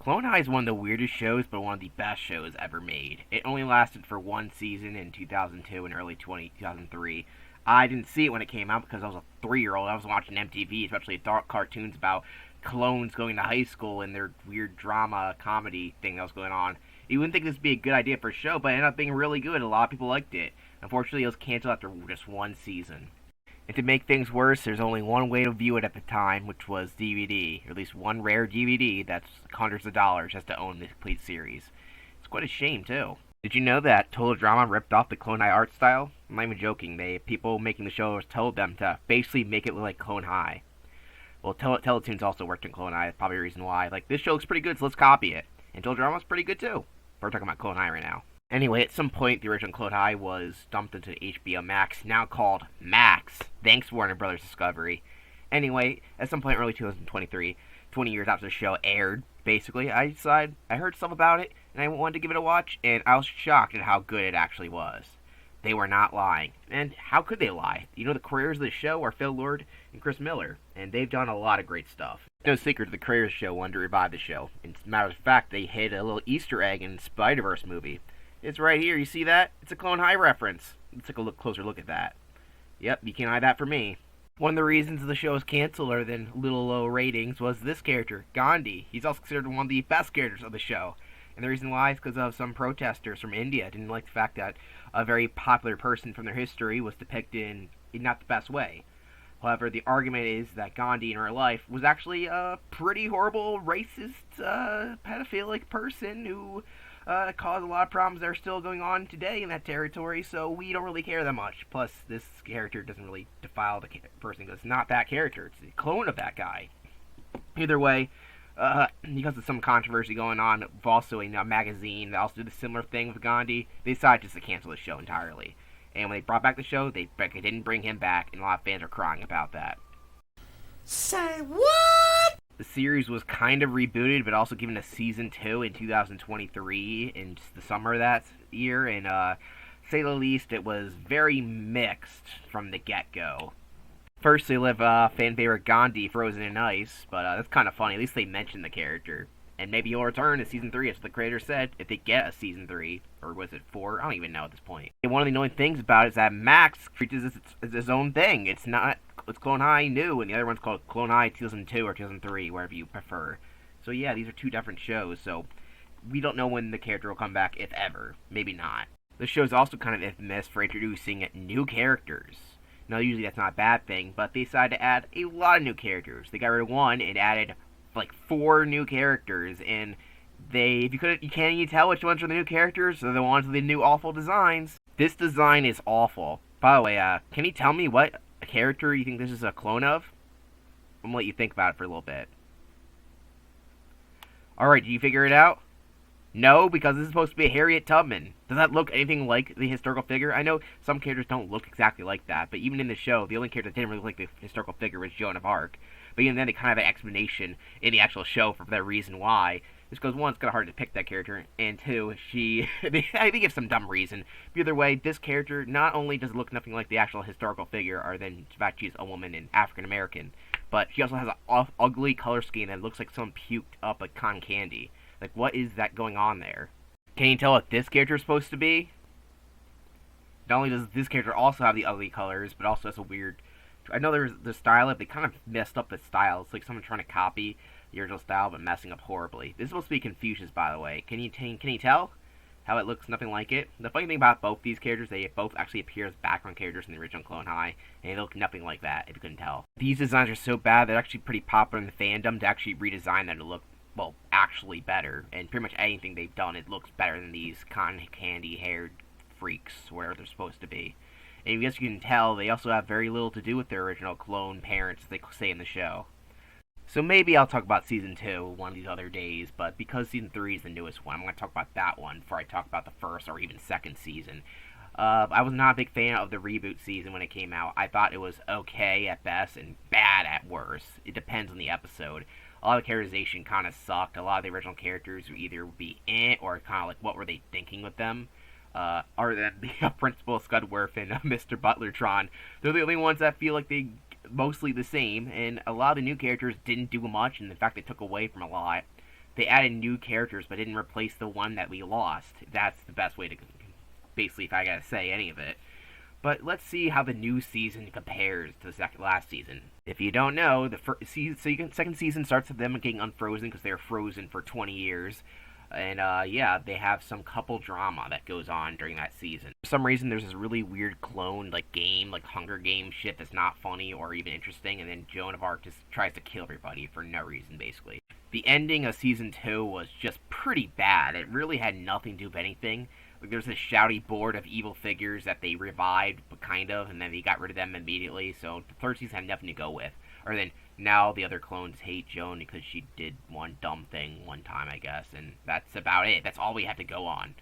Clone High is one of the weirdest shows, but one of the best shows ever made. It only lasted for one season in 2002 and early 2003. I didn't see it when it came out because I was a 3-year-old. I was watching MTV, especially adult cartoons about clones going to high school and their weird drama comedy thing that was going on. You wouldn't think this would be a good idea for a show, but it ended up being really good. A lot of people liked it. Unfortunately, it was canceled after just one season. And to make things worse, there's only one way to view it at the time, which was DVD, or at least one rare DVD that's hundreds of dollars just to own the complete series. It's quite a shame, too. Did you know that Total Drama ripped off the Clone High art style? I'm not even joking. People making the show told them to basically make it look like Clone High. Well, Teletoons also worked in Clone High. That's probably the reason why. Like, this show looks pretty good, so let's copy it. And Total Drama's pretty good, too. We're talking about Clone High right now. Anyway, at some point, the original Clone High was dumped into HBO Max, now called Max. Thanks, Warner Brothers Discovery. Anyway, at some point, early 2023, 20 years after the show aired, basically, I heard stuff about it, and I wanted to give it a watch, and I was shocked at how good it actually was. They were not lying. And how could they lie? You know, the creators of the show are Phil Lord and Chris Miller, and they've done a lot of great stuff. No secret, the creators of the show wanted to revive the show. As a matter of fact, they hid a little Easter egg in the Spider-Verse movie. It's right here. You see that? It's a Clone High reference. Let's take a closer look at that. Yep, you can't hide that from me. One of the reasons the show was canceled, other than little low ratings, was this character, Gandhi. He's also considered one of the best characters of the show. And the reason why is because of some protesters from India didn't like the fact that a very popular person from their history was depicted in not the best way. However, the argument is that Gandhi in real life was actually a pretty horrible, racist, pedophilic person who caused a lot of problems that are still going on today in that territory, so we don't really care that much. Plus, this character doesn't really defile the person because it's not that character, it's a clone of that guy. Either way, because of some controversy going on, also a magazine that also did a similar thing with Gandhi, they decided just to cancel the show entirely. And when they brought back the show, they didn't bring him back, and a lot of fans are crying about that. Say what? The series was kind of rebooted, but also given a season 2 in 2023, in the summer of that year, and say the least, it was very mixed from the get-go. First, they live fan favorite Gandhi frozen in ice, but that's kind of funny. At least they mentioned the character. And maybe he'll return in Season 3, as the creator said, if they get a Season 3. Or was it 4? I don't even know at this point. And one of the annoying things about it is that Max treats it as his own thing. It's Clone High New, and the other one's called Clone High 2002 or 2003, wherever you prefer. So yeah, these are two different shows, so we don't know when the character will come back, if ever. Maybe not. The show's also kind of infamous for introducing new characters. Now, usually that's not a bad thing, but they decided to add a lot of new characters. They got rid of one and added like 4 new characters, and you can't even tell which ones are the new characters or the ones with the new awful designs. This design is awful. By the way, can you tell me what character you think this is a clone of? I'm gonna let you think about it for a little bit. Alright, did you figure it out? No, because this is supposed to be a Harriet Tubman. Does that look anything like the historical figure? I know some characters don't look exactly like that, but even in the show, the only character that didn't really look like the historical figure was Joan of Arc. But even then, they kind of have an explanation in the actual show for that reason why. Just because, one, it's kind of hard to pick that character, and two, I think it's some dumb reason. But either way, this character not only does it look nothing like the actual historical figure, or then in fact she's a woman and African American, but she also has an ugly color scheme that looks like someone puked up like cotton candy. Like, what is that going on there? Can you tell what this character is supposed to be? Not only does this character also have the ugly colors, but also has a weird... I know there's the style of they kind of messed up the style. It's like someone trying to copy the original style, but messing up horribly. This is supposed to be Confucius, by the way. Can you tell how it looks nothing like it? The funny thing about both these characters, they both actually appear as background characters in the original Clone High, and they look nothing like that, if you couldn't tell. These designs are so bad, they're actually pretty popular in the fandom to actually redesign them to look, well, actually better. And pretty much anything they've done, it looks better than these cotton candy-haired freaks, wherever they're supposed to be. And I guess you can tell they also have very little to do with their original clone parents, as they say in the show. So maybe I'll talk about Season 2 one of these other days, but because Season 3 is the newest one, I'm going to talk about that one before I talk about the first or even second season. I was not a big fan of the reboot season when it came out. I thought it was okay at best and bad at worst. It depends on the episode. A lot of the characterization kind of sucked. A lot of the original characters would either be or kind of like what were they thinking with them. Other than the Principal Scudworth and Mr. Butlertron, they're the only ones that feel like they mostly the same, and a lot of the new characters didn't do much, and in fact they took away from a lot. They added new characters but didn't replace the one that we lost. That's the best way to, basically, if I gotta say any of it. But let's see how the new season compares to the last season. If you don't know, the second season starts with them getting unfrozen because they were frozen for 20 years. And yeah, they have some couple drama that goes on during that season. For some reason, there's this really weird clone game, like Hunger Games shit that's not funny or even interesting. And then Joan of Arc just tries to kill everybody for no reason, basically. The ending of season 2 was just pretty bad. It really had nothing to do with anything. Like, there's this shouty board of evil figures that they revived, but kind of, and then they got rid of them immediately. So the third season had nothing to go with. Or then now the other clones hate Joan because she did one dumb thing one time, I guess, and that's about it. That's all we have to go on.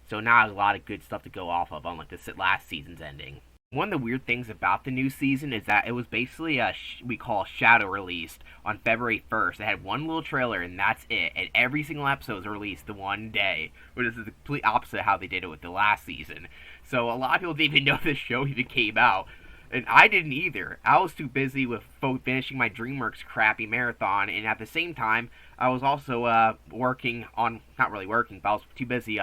So now a lot of good stuff to go off of, unlike the last season's ending. One of the weird things about the new season is that it was basically we call a shadow released on February 1st. It had one little trailer and that's it. And every single episode was released the one day, which is the complete opposite of how they did it with the last season. So a lot of people didn't even know this show even came out. And I didn't either. I was too busy with finishing my DreamWorks crappy marathon, and at the same time, I was also working on, not really working, but I was too busy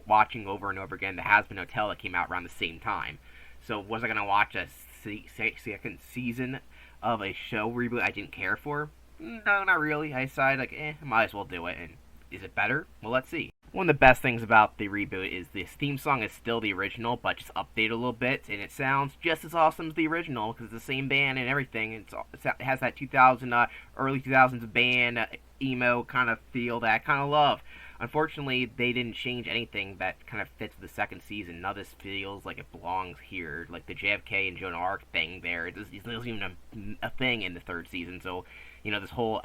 watching over and over again The Has Been Hotel that came out around the same time. So was I going to watch a second season of a show reboot I didn't care for? No, not really. I decided, might as well do it. And is it better? Well, let's see. One of the best things about the reboot is this theme song is still the original, but just updated a little bit, and it sounds just as awesome as the original, because it's the same band and everything. It has that 2000, early 2000s band, emo kind of feel that I kind of love. Unfortunately, they didn't change anything that kind of fits the second season. None of this feels like it belongs here. Like the JFK and Joan of Arc thing there, it isn't even a thing in the third season, so, this whole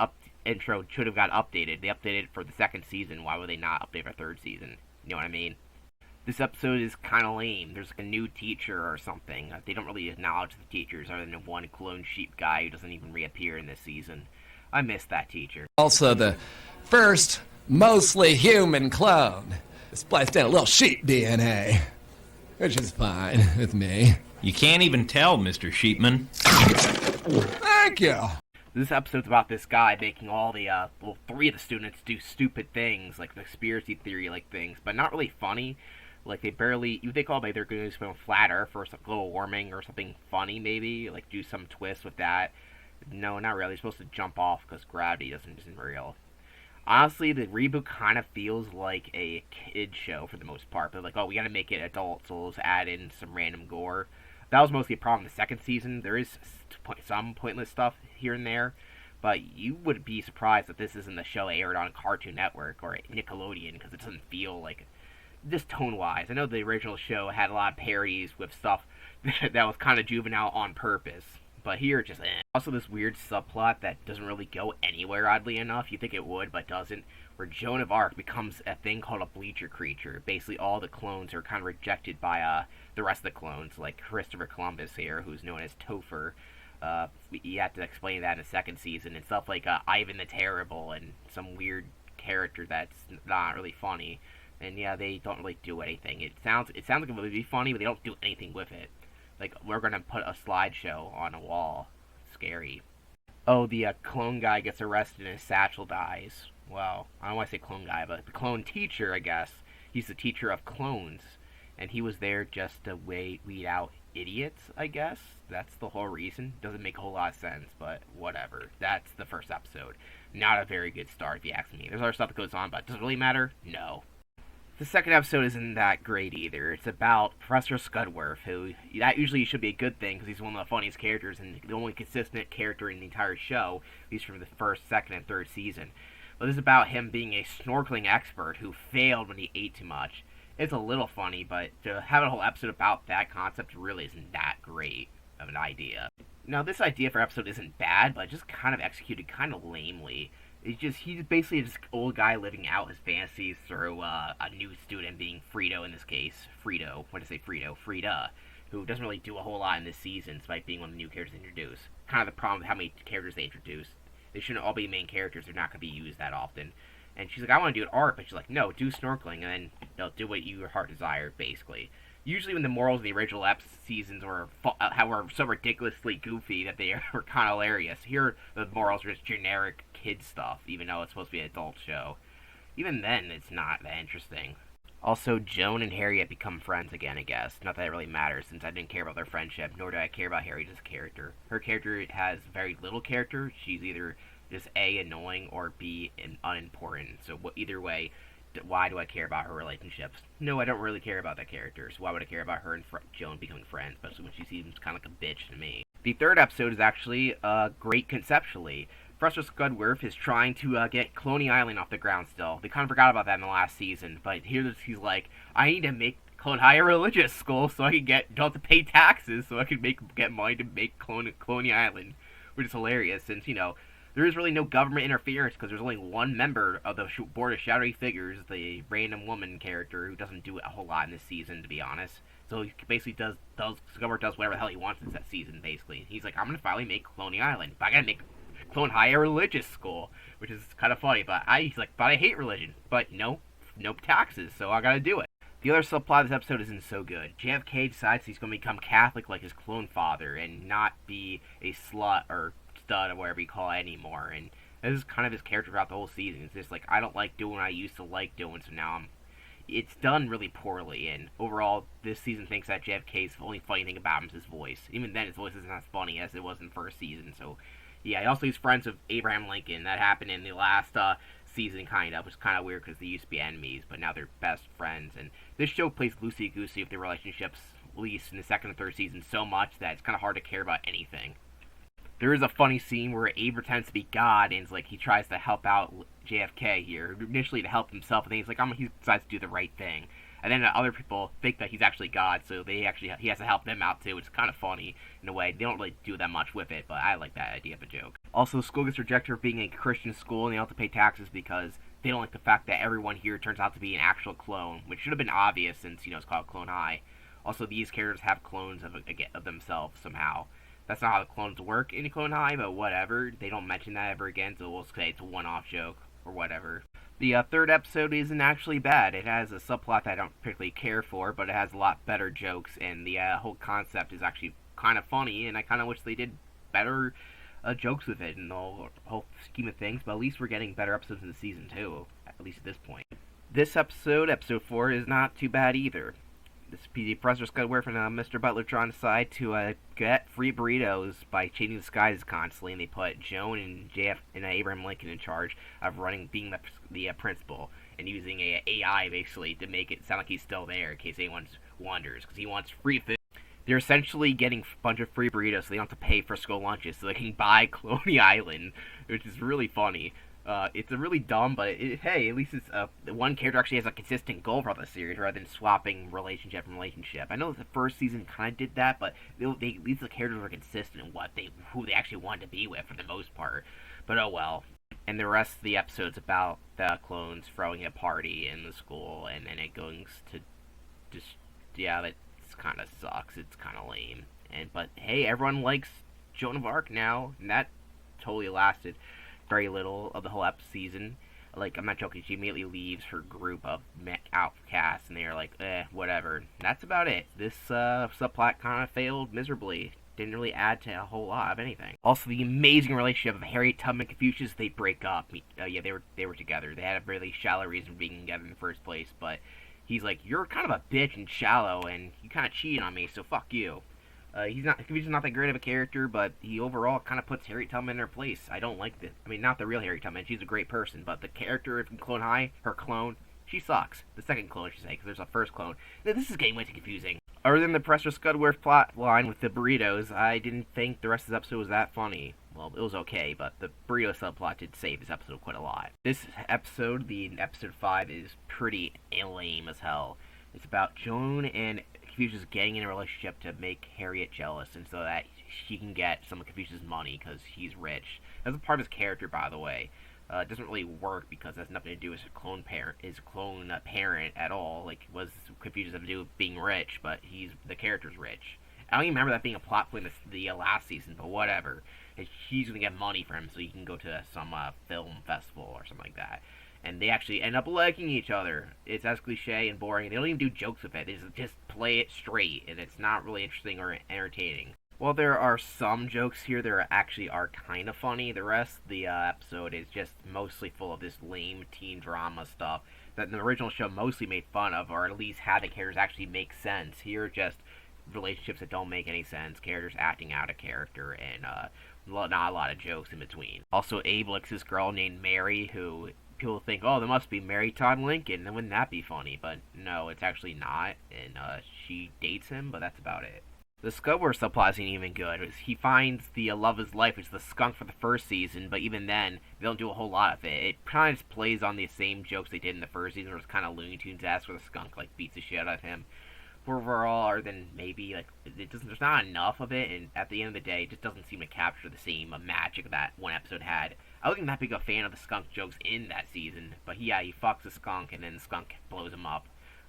intro should have got updated. They updated it for the second season. Why would they not update for third season? You know what I mean? This episode is kind of lame. There's a new teacher or something. They don't really acknowledge the teachers other than one clone sheep guy who doesn't even reappear in this season. I miss that teacher. Also the first mostly human clone. Spliced in a little sheep DNA, which is fine with me. You can't even tell, Mr. Sheepman. Thank you. This episode's about this guy making all the, three of the students do stupid things, like conspiracy theory-like things, but not really funny. Like, they call it, they're going to do some flat earth or some global warming or something funny, maybe, like do some twist with that. No, not really. They're supposed to jump off because gravity isn't real. Honestly, the reboot kind of feels like a kid show for the most part. But like, we gotta make it adult, so let's add in some random gore. That was mostly a problem in the second season. There is some pointless stuff here and there, but you would be surprised that this isn't the show aired on Cartoon Network or Nickelodeon, because it doesn't feel like, just tone-wise. I know the original show had a lot of parodies with stuff that was kind of juvenile on purpose. But here, just Also, this weird subplot that doesn't really go anywhere, oddly enough. You think it would, but doesn't. Where Joan of Arc becomes a thing called a bleacher creature. Basically, all the clones are kind of rejected by the rest of the clones, like Christopher Columbus here, who's known as Topher. You have to explain that in the second season, and stuff like Ivan the Terrible, and some weird character that's not really funny. And yeah, they don't really do anything. It sounds like it would be funny, but they don't do anything with it. Like, we're gonna put a slideshow on a wall. Scary. Oh, the clone guy gets arrested and his satchel dies. Well, I don't want to say clone guy, but the clone teacher, I guess. He's the teacher of clones. And he was there just to weed out idiots, I guess. That's the whole reason. Doesn't make a whole lot of sense, but whatever. That's the first episode. Not a very good start, if you ask me. There's other stuff that goes on, but does it really matter? No. The second episode isn't that great either. It's about Professor Scudworth, who, that usually should be a good thing, because he's one of the funniest characters and the only consistent character in the entire show, at least from the first, second, and third season. But this is about him being a snorkeling expert who failed when he ate too much. It's a little funny, but to have a whole episode about that concept really isn't that great of an idea. Now, this idea for episode isn't bad, but just kind of executed kind of lamely. He's basically just an old guy living out his fantasies through a new student being Frito in this case. Frito. What did I say? Frito? Frida. Who doesn't really do a whole lot in this season, despite being one of the new characters introduced. Kind of the problem with how many characters they introduced. They shouldn't all be main characters. They're not going to be used that often. And she's like, I want to do art, but she's like, no, do snorkeling, and then they'll do what your heart desires, basically. Usually when the morals of the original seasons were so ridiculously goofy that they were kind of hilarious. Here, the morals are just generic kid stuff, even though it's supposed to be an adult show. Even then, it's not that interesting. Also, Joan and Harriet become friends again, I guess. Not that it really matters, since I didn't care about their friendship, nor do I care about Harriet's character. Her character has very little character. She's either just A, annoying, or B, unimportant. So either way, why do I care about her relationships? No, I don't really care about that character, so why would I care about her and Joan becoming friends, especially when she seems kind of like a bitch to me. The third episode is actually great conceptually. Professor Scudworth is trying to get Cloney Island off the ground still. They kind of forgot about that in the last season, but here he's like, I need to make Clone High a religious school so I can don't have to pay taxes so I can get money to make Cloney Island, which is hilarious since, there is really no government interference because there's only one member of the Board of Shadowy Figures, the random woman character who doesn't do a whole lot in this season, to be honest. So he basically does whatever the hell he wants in that season, basically. He's like, I'm gonna finally make Cloney Island, but I gotta make Clone High a religious school, which is kind of funny. But he's like, but I hate religion, but no taxes, so I gotta do it. The other subplot of this episode isn't so good. JFK decides he's gonna become Catholic like his clone father and not be a slut or stud or whatever you call it anymore. And this is kind of his character throughout the whole season. It's just like, I don't like doing what I used to like doing, so now it's done really poorly, and overall, this season thinks that JFK's only funny thing about him is his voice. Even then, his voice isn't as funny as it was in the first season, so yeah, he also is friends with Abraham Lincoln. That happened in the last season, kind of, which is kind of weird because they used to be enemies, but now they're best friends, and this show plays loosey-goosey with their relationships, at least in the second and third season, so much that it's kind of hard to care about anything. There is a funny scene where Abe pretends to be God, and it's like he tries to help out JFK here, initially to help himself, and then he's like, he decides to do the right thing. And then other people think that he's actually God, so he has to help them out too. It's kind of funny in a way. They don't really do that much with it, but I like that idea of a joke. Also, school gets rejected for being a Christian school, and they don't have to pay taxes because they don't like the fact that everyone here turns out to be an actual clone, which should have been obvious since it's called Clone High. Also, these characters have clones of themselves somehow. That's not how the clones work in Clone High, but whatever. They don't mention that ever again, so we'll say it's a one-off joke or whatever. The third episode isn't actually bad. It has a subplot that I don't particularly care for, but it has a lot better jokes, and the whole concept is actually kind of funny, and I kind of wish they did better jokes with it in the whole scheme of things, but at least we're getting better episodes in the season, too, at least at this point. This episode, episode 4, is not too bad either. This PD Professor Scudworth and Mr. Butler trying to decide to get free burritos by changing the skies constantly, and they put Joan and Abraham Lincoln in charge of being the principal, and using a AI basically to make it sound like he's still there in case anyone wonders, because he wants free food. They're essentially getting a bunch of free burritos so they don't have to pay for school lunches, so they can buy Cloney Island, which is really funny. It's a really dumb, but hey, at least it's one character actually has a consistent goal for the series rather than swapping relationship from relationship. I know the first season kind of did that, but at least the characters were consistent in who they actually wanted to be with for the most part. But oh well. And the rest of the episode's about the clones throwing a party in the school, and then it goes to just that kind of sucks. It's kind of lame. But hey, everyone likes Joan of Arc now, and that totally lasted very little of the whole season. Like, I'm not joking, she immediately leaves her group of outcasts, and they're like, whatever. That's about it. This subplot kind of failed miserably. Didn't really add to a whole lot of anything. Also, the amazing relationship of Harriet Tubman and Confucius, they break up. They were together. They had a really shallow reason for being together in the first place, but he's like, you're kind of a bitch and shallow, and you kind of cheated on me, so fuck you. He's not that great of a character, but he overall kind of puts Harriet Tubman in her place. I don't like this. I mean, not the real Harriet Tubman. She's a great person, but the character from Clone High, her clone, she sucks. The second clone, I should say, because there's a first clone. This is getting way too confusing. Other than the Professor Scudworth plot line with the burritos, I didn't think the rest of this episode was that funny. Well, it was okay, but the burrito subplot did save this episode quite a lot. This episode, episode 5, is pretty lame as hell. It's about Joan and Confucius getting in a relationship to make Harriet jealous, and so that she can get some of Confucius' money because he's rich. That's a part of his character, by the way. It doesn't really work because it has nothing to do with his clone parent at all. Like, was Confucius have to do with being rich? But the character's rich. I don't even remember that being a plot point in the last season, but whatever. She's gonna get money for him so he can go to some film festival or something like that. And they actually end up liking each other. It's as cliche and boring. They don't even do jokes with it. They just play it straight, and it's not really interesting or entertaining. Well, there are some jokes here that actually are kind of funny. The rest of the episode is just mostly full of this lame teen drama stuff that the original show mostly made fun of, or at least had the characters actually make sense. Here, just relationships that don't make any sense, characters acting out of character, and not a lot of jokes in between. Also, Abe likes this girl named Mary, who people think, oh, there must be Mary Todd Lincoln, then wouldn't that be funny? But no, it's actually not, and she dates him, but that's about it. The Scudworth subplot isn't even good. He finds the love of his life, which is the skunk for the first season, but even then, they don't do a whole lot of it. It kind of just plays on the same jokes they did in the first season, where it's kind of Looney Tunes-esque, where the skunk like beats the shit out of him. Overall, other than maybe like there's not enough of it, and at the end of the day, it just doesn't seem to capture the same magic that one episode had. I wasn't that big a fan of the skunk jokes in that season, but yeah, he fucks the skunk, and then the skunk blows him up.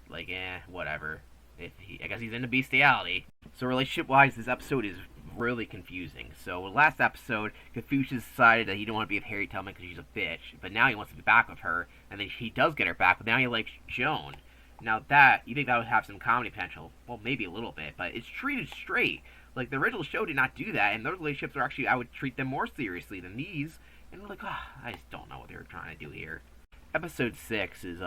Like, whatever. I guess he's into bestiality. So relationship-wise, this episode is really confusing. So last episode, Confucius decided that he didn't want to be with Harriet Tubman because she's a bitch, but now he wants to be back with her, and then he does get her back, but now he likes Joan. Now that, you think that would have some comedy potential? Well, maybe a little bit, but it's treated straight. Like, the original show did not do that, and those relationships are actually, I would treat them more seriously than these. And I'm like, I just don't know what they were trying to do here. Episode 6 is,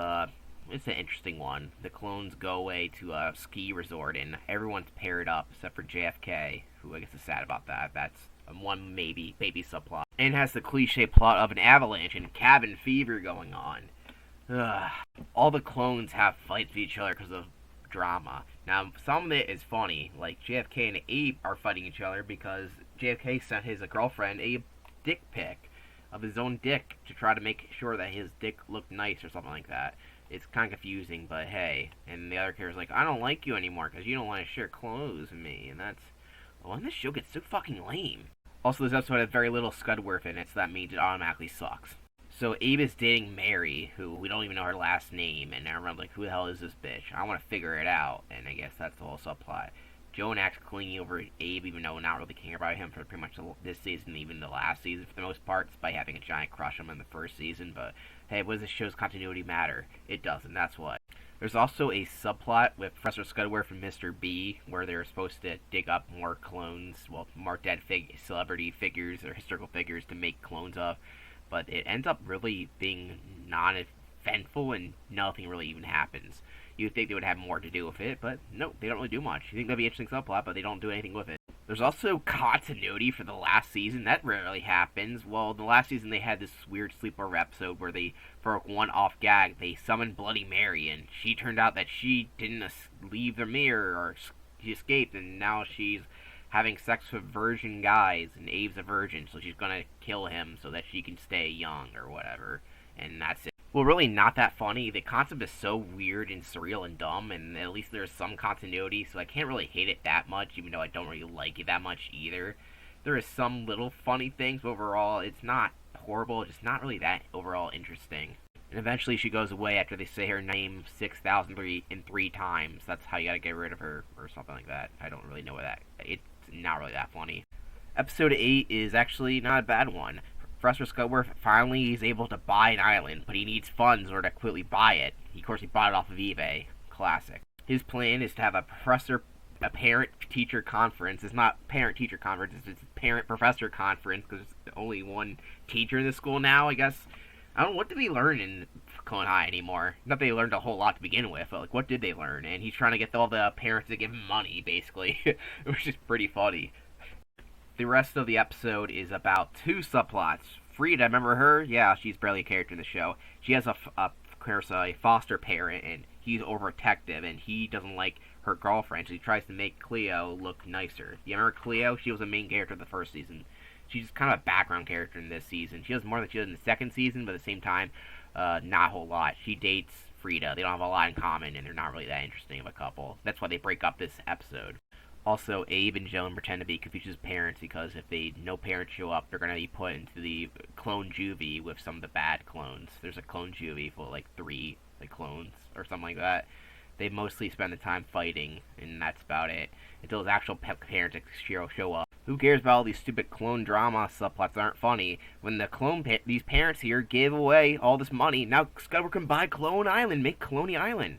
it's an interesting one. The clones go away to a ski resort, and everyone's paired up except for JFK, who I guess is sad about that. That's one maybe baby subplot. And has the cliche plot of an avalanche and cabin fever going on. Ugh. All the clones have fights with each other because of drama. Now, some of it is funny. Like, JFK and Abe are fighting each other because JFK sent his girlfriend a dick pic of his own dick to try to make sure that his dick looked nice or something like that. It's kind of confusing, but hey. And the other character's like, I don't like you anymore because you don't want to share clothes with me. And that's... well, when this show gets so fucking lame. Also, this episode has very little Scudworth in it, so that means it automatically sucks. So Abe is dating Mary, who we don't even know her last name, and everyone's like, who the hell is this bitch? I want to figure it out, and I guess that's the whole subplot. Joan acts clingy over Abe, even though not really caring about him for pretty much this season, even the last season for the most part, despite having a giant crush on him in the first season, but hey, what does this show's continuity matter? It doesn't, that's what. There's also a subplot with Professor Scudworth and Mr. B, where they're supposed to dig up more clones, well, more dead celebrity figures or historical figures to make clones of. But it ends up really being non-eventful and nothing really even happens. You'd think they would have more to do with it, but no, they don't really do much. You think that'd be an interesting subplot, but they don't do anything with it. There's also continuity for the last season. That rarely happens. Well, the last season they had this weird sleepover episode where they, for one off gag, they summoned Bloody Mary, and she turned out that she didn't leave the mirror, or she escaped, and now she's having sex with virgin guys, and Abe's a virgin, so she's gonna kill him so that she can stay young, or whatever. And that's it. Well, really not that funny. The concept is so weird and surreal and dumb, and at least there's some continuity, so I can't really hate it that much, even though I don't really like it that much either. There is some little funny things, but overall, it's not horrible, it's just not really that overall interesting. And eventually she goes away after they say her name 6,003 times. That's how you gotta get rid of her, or something like that. I don't really know what that... it's not really that funny. Episode 8 is actually not a bad one. Professor Scudworth finally is able to buy an island, but he needs funds in order to quickly buy it. Of course, he bought it off of eBay. Classic. His plan is to have a parent-teacher conference. It's not parent-teacher conference, it's parent-professor conference, because there's only one teacher in the school now, I guess. I don't know, what did they learn in Clone High anymore? Not that they learned a whole lot to begin with, but like, what did they learn? And he's trying to get all the parents to give him money, basically, which is pretty funny. The rest of the episode is about two subplots. Frida, remember her? Yeah, she's barely a character in the show. She has a foster parent, and he's overprotective, and he doesn't like her girlfriend, so he tries to make Cleo look nicer. You remember Cleo? She was a main character in the first season. She's kind of a background character in this season. She does more than she does in the second season, but at the same time, not a whole lot. She dates Frida. They don't have a lot in common, and they're not really that interesting of a couple. That's why they break up this episode. Also, Abe and Joan pretend to be Confucius' parents because if no parents show up, they're going to be put into the clone juvie with some of the bad clones. There's a clone juvie for like 3 clones or something like that. They mostly spend the time fighting, and that's about it. Until his actual parents show up. Who cares about all these stupid clone drama subplots that aren't funny? When these parents here give away all this money, now Scudworth can buy Clone Island, make Cloney Island.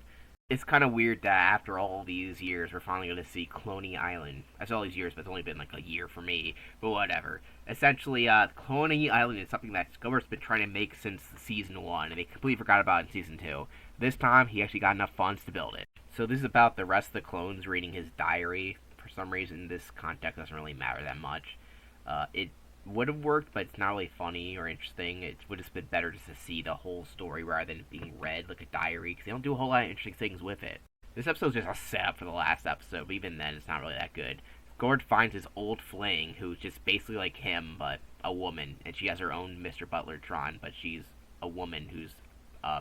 It's kind of weird that after all these years, we're finally going to see Cloney Island. That's all these years, but it's only been like a year for me. But whatever. Essentially, Cloney Island is something that Scobert's been trying to make since season 1, and they completely forgot about it in season 2. This time, he actually got enough funds to build it. So this is about the rest of the clones reading his diary. For some reason, this context doesn't really matter that much. It would have worked, but it's not really funny or interesting. It would have been better just to see the whole story rather than being read like a diary, because they don't do a whole lot of interesting things with it. This episode's just a setup for the last episode, but even then, it's not really that good. Gord finds his old fling, who's just basically like him, but a woman, and she has her own Mr. Butlertron, but she's a woman who's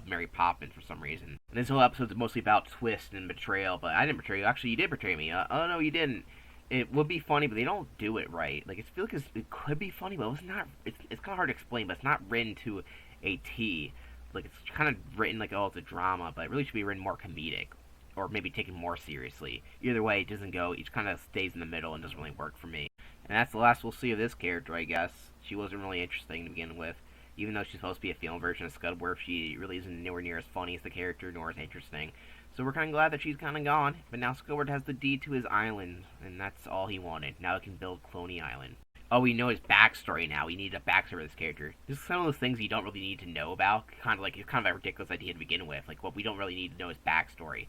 Mary Poppins for some reason. And this whole episode's mostly about twist and betrayal, but I didn't betray you. Actually, you did betray me. Oh, no, you didn't. It would be funny, but they don't do it right. Like, I feel like it could be funny, but it's not. It's kind of hard to explain, but it's not written to a T. Like, it's kind of written like, oh, it's a drama, but it really should be written more comedic, or maybe taken more seriously. Either way, it doesn't go. It kind of stays in the middle and doesn't really work for me. And that's the last we'll see of this character, I guess. She wasn't really interesting to begin with. Even though she's supposed to be a female version of Scudworth, she really isn't nowhere near as funny as the character, nor as interesting. So we're kind of glad that she's kind of gone, but now Scudworth has the deed to his island, and that's all he wanted. Now he can build Cloney Island. Oh, we know his backstory now. We need a backstory of this character. This is some of those things you don't really need to know about. Kind of like, it's kind of a ridiculous idea to begin with. Like, what we don't really need to know his backstory.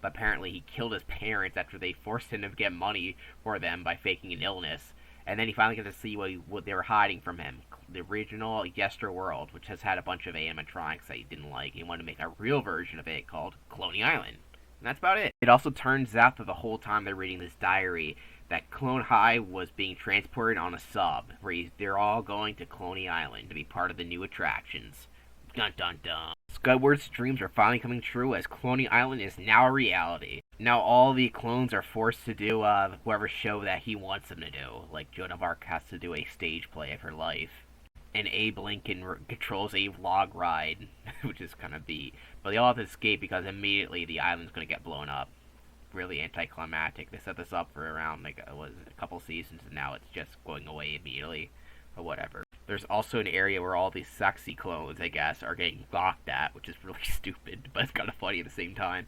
But apparently he killed his parents after they forced him to get money for them by faking an illness. And then he finally got to see what they were hiding from him. The original Yester World, which has had a bunch of animatronics that he didn't like. He wanted to make a real version of it called Cloney Island. And that's about it. It also turns out that the whole time they're reading this diary, that Clone High was being transported on a sub, where they're all going to Cloney Island to be part of the new attractions. Dun dun dun. Scudworth's dreams are finally coming true as Cloney Island is now a reality. Now all the clones are forced to do whatever show that he wants them to do. Like Joan of Arc has to do a stage play of her life. And Abe Lincoln controls a log ride, which is kind of beat. But they all have to escape because immediately the island's going to get blown up. Really anticlimactic. They set this up for around like a couple seasons, and now it's just going away immediately. But whatever. There's also an area where all these sexy clones, I guess, are getting gawked at, which is really stupid, but it's kind of funny at the same time.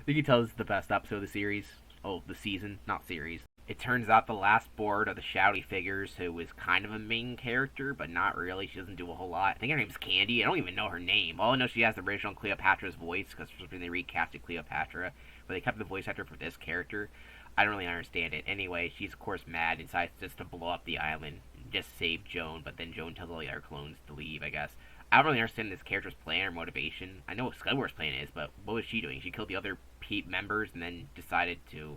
You can tell this is the best episode of the series. Oh, the season, not series. It turns out the last board of the Shouty Figures, who is kind of a main character, but not really. She doesn't do a whole lot. I think her name's Candy. I don't even know her name. All I know, she has the original Cleopatra's voice, because for some reason they recasted Cleopatra, but they kept the voice actor for this character. I don't really understand it. Anyway, she's of course mad and decides just to blow up the island and just save Joan, but then Joan tells all the other clones to leave, I guess. I don't really understand this character's plan or motivation. I know what Scudworth's plan is, but what was she doing? She killed the other members and then decided to,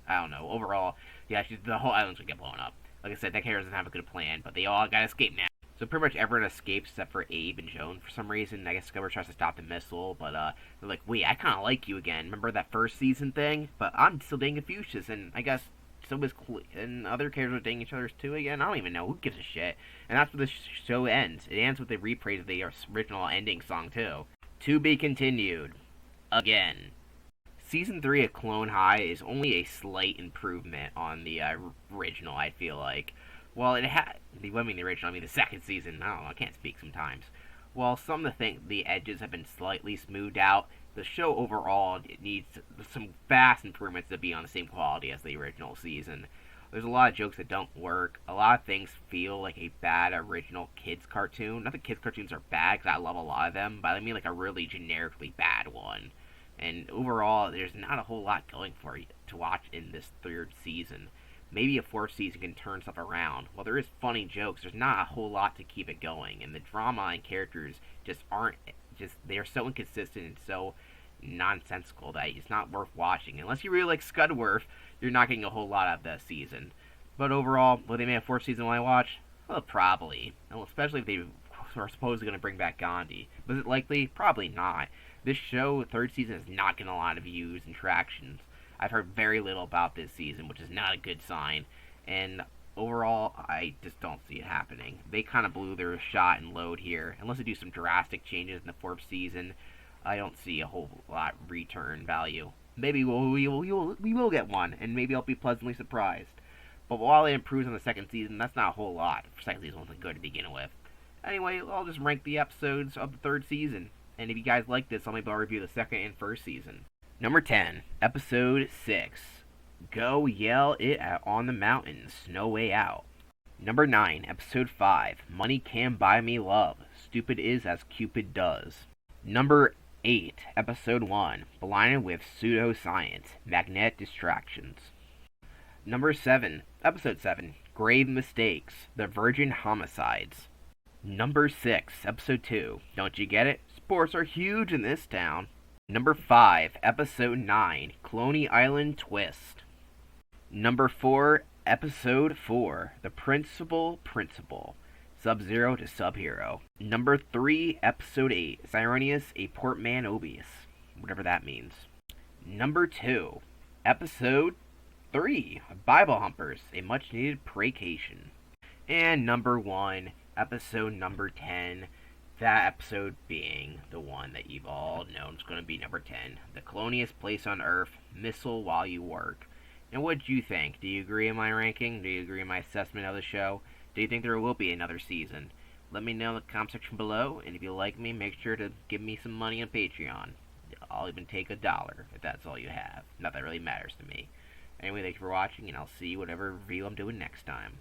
I don't know, overall, yeah, the whole island's gonna get blown up. Like I said, that character doesn't have a good plan, but they all gotta escape now. So pretty much everyone escapes except for Abe and Joan for some reason. I guess Scudworth tries to stop the missile, but they're like, wait, I kind of like you again. Remember that first season thing? But I'm still dating Confucius, and I guess so is and other characters are dating each other too again. I don't even know. Who gives a shit? And that's where the show ends. It ends with the reprise of the original ending song too. To be continued. Again. Season 3 of Clone High is only a slight improvement on the original, I feel like. Well, it had... the original, I mean the second season. I don't know, I can't speak sometimes. While some of the edges have been slightly smoothed out, the show overall needs some vast improvements to be on the same quality as the original season. There's a lot of jokes that don't work. A lot of things feel like a bad original kids cartoon. Not that kids cartoons are bad, because I love a lot of them, but I mean like a really generically bad one. And overall, there's not a whole lot going for you to watch in this third season. Maybe a fourth season can turn stuff around. While there is funny jokes, there's not a whole lot to keep it going. And the drama and characters just aren't, they're so inconsistent and so nonsensical that it's not worth watching. Unless you really like Scudworth, you're not getting a whole lot out of that season. But overall, will they make a fourth season when I watch? Well, probably. Well, especially if they are supposedly going to bring back Gandhi. Was it likely? Probably not. This show, third season, is not getting a lot of views and tractions. I've heard very little about this season, which is not a good sign. And overall, I just don't see it happening. They kind of blew their shot and load here. Unless they do some drastic changes in the fourth season, I don't see a whole lot return value. Maybe we will get one, and maybe I'll be pleasantly surprised. But while it improves on the second season, that's not a whole lot. The second season wasn't good to begin with. Anyway, I'll just rank the episodes of the third season. And if you guys like this, I'll maybe review the second and first season. Number 10, Episode 6. Go Yell It on the Mountains, No Way Out. Number 9, Episode 5. Money Can Buy Me Love. Stupid Is As Cupid Does. Number 8, Episode 1. Blinded with Pseudoscience. Magnetic Distractions. Number 7, Episode 7. Grave Mistakes. The Virgin Homicides. Number 6, Episode 2. Don't you get it? Sports are huge in this town. Number 5, Episode 9. Cloney Island Twist. Number 4, Episode 4. The Principal. Sub-Zero to Sub-Hero. Number 3, Episode 8. Cyrenius, a Portman Obius. Whatever that means. Number 2, Episode 3. Bible Humpers, a much-needed pracation. And number 1, Episode number 10. That episode being the one that you've all known is going to be number 10. The coloniest place on Earth, missile while you work. And what do you think? Do you agree in my ranking? Do you agree in my assessment of the show? Do you think there will be another season? Let me know in the comment section below, and if you like me, make sure to give me some money on Patreon. I'll even take $1 if that's all you have. Not that it really matters to me. Anyway, thanks for watching, and I'll see you whatever review I'm doing next time.